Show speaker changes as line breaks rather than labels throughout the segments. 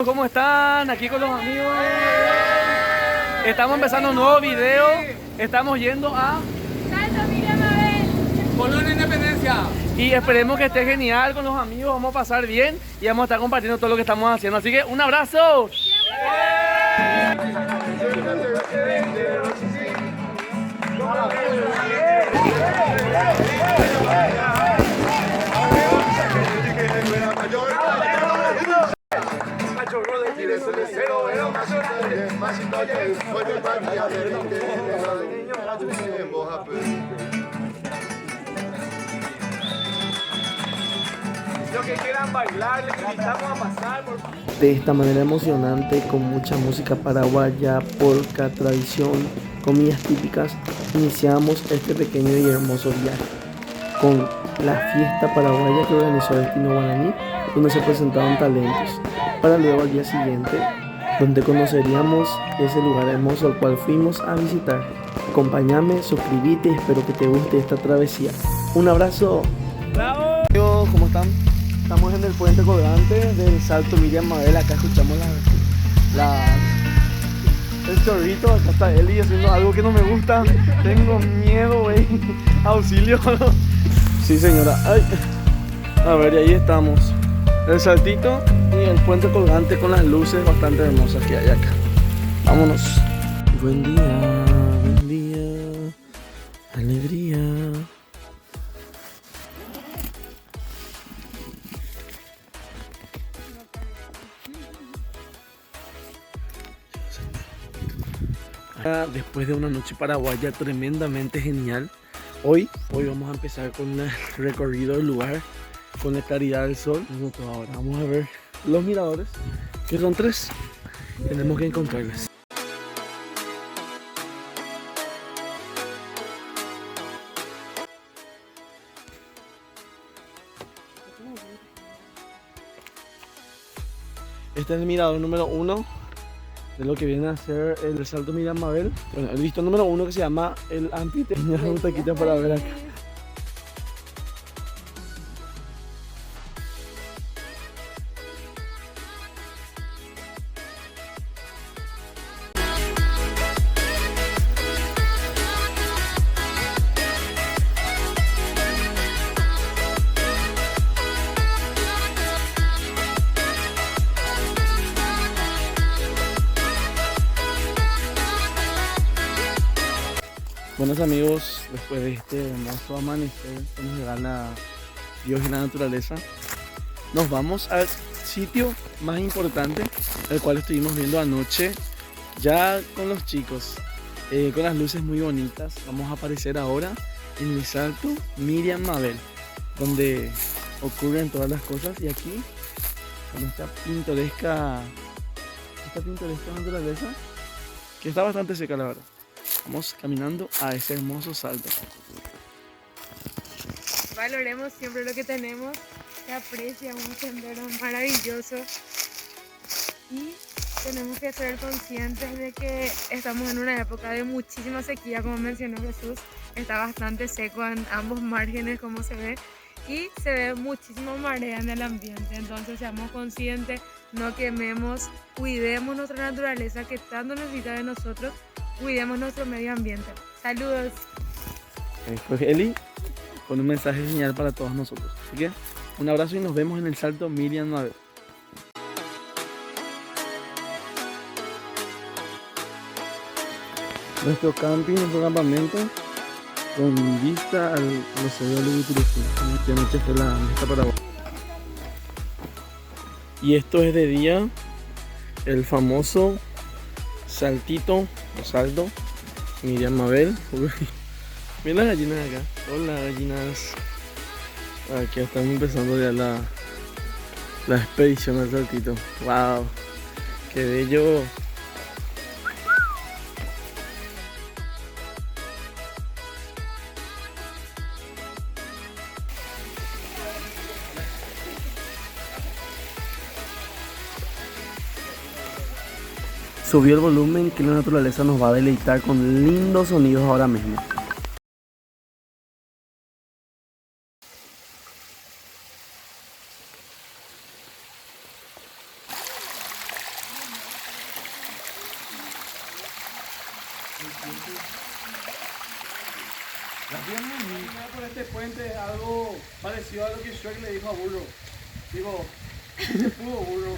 ¿Cómo están? Aquí con los amigos. Estamos empezando un nuevo video. Estamos yendo a
Salto Miriam Mabel,
Colonia Independencia.
y esperemos que esté genial con los amigos. Vamos a pasar bien y vamos a estar compartiendo todo lo que estamos haciendo. Así que un abrazo.
Los que quieran bailar, les invitamos a pasar por favor.
De esta manera emocionante, con mucha música paraguaya, polka, tradición, comidas típicas, iniciamos este pequeño y hermoso viaje con la fiesta paraguaya que organizó Destino Guaraní, donde se presentaron talentos, para luego al día siguiente, donde conoceríamos ese lugar hermoso al cual fuimos a visitar. Acompáñame, suscríbete, espero que te guste esta travesía. Un abrazo.
Amigos, ¿cómo están? Estamos en el puente colgante del Salto Miriam Mabel. Acá escuchamos el chorrito. Acá está Eli haciendo algo que no me gusta. Tengo miedo, güey. Auxilio. Sí, señora. Ay. A ver, y ahí estamos. El saltito y el puente colgante con las luces bastante hermosas que hay acá. Vámonos.
Buen día, alegría.
Después de una noche paraguaya tremendamente genial, hoy vamos a empezar con el recorrido del lugar con la claridad del sol. Ahora vamos a ver los miradores, que son 3. Tenemos que encontrarles. Este es el mirador número 1 de lo que viene a ser el Salto Miriam Mabel. Bueno, el visto número 1 que se llama el Anfiteatro. Una taquita para ver acá. Buenos amigos, después de este hermoso amanecer que nos regala Dios y la naturaleza, nos vamos al sitio más importante, el cual estuvimos viendo anoche ya con los chicos, con las luces muy bonitas. Vamos a aparecer ahora en el Salto Miriam Mabel, donde ocurren todas las cosas, y aquí con esta pintoresca naturaleza que está bastante seca, la verdad. Vamos caminando a ese hermoso salto.
valoremos siempre lo que tenemos, se aprecia un sendero maravilloso y tenemos que ser conscientes de que estamos en una época de muchísima sequía, como mencionó Jesús. Está bastante seco en ambos márgenes, como se ve, y se ve muchísima marea en el ambiente. Entonces seamos conscientes, no quememos, cuidemos nuestra naturaleza que tanto necesita de nosotros, cuidemos nuestro medio ambiente. Saludos.
Pues Eli con un mensaje genial para todos nosotros. Así que un abrazo y nos vemos en el Salto Miriam Mabel. Nuestro camping, nuestro campamento con vista al Museo de Turismo. Esta noche fue la vista para abajo. Y esto es de día, el famoso saltito o salto Miriam Mabel. Uy, mira las gallinas acá. Hola gallinas. Aquí estamos empezando ya la expedición al saltito. Wow, qué bello. Subió el volumen, que la naturaleza nos va a deleitar con lindos sonidos ahora mismo. Por este puente es algo parecido a lo que Shrek le dijo a Burro. Digo, ¿qué pudo Burro?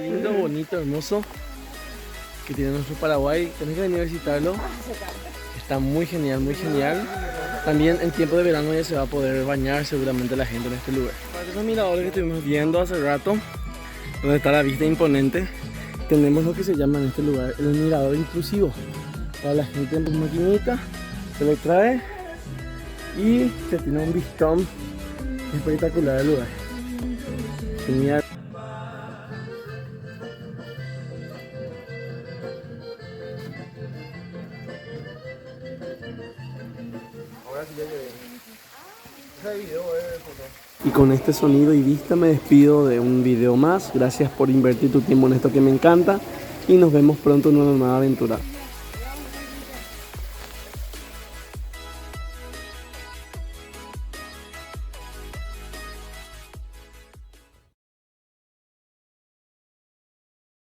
Lindo, bonito, hermoso que tiene nuestro Paraguay. Tenés que venir a visitarlo. Está muy genial, muy genial. También en tiempo de verano ya se va a poder bañar seguramente la gente en este lugar. Para esos miradores que estuvimos viendo hace rato, donde está la vista imponente, tenemos lo que se llama en este lugar el mirador inclusivo. Para la gente en maquinita se le trae y se tiene un vistón espectacular del lugar. Genial. Y con este sonido y vista me despido de un video más. Gracias por invertir tu tiempo en esto que me encanta y nos vemos pronto en una nueva aventura.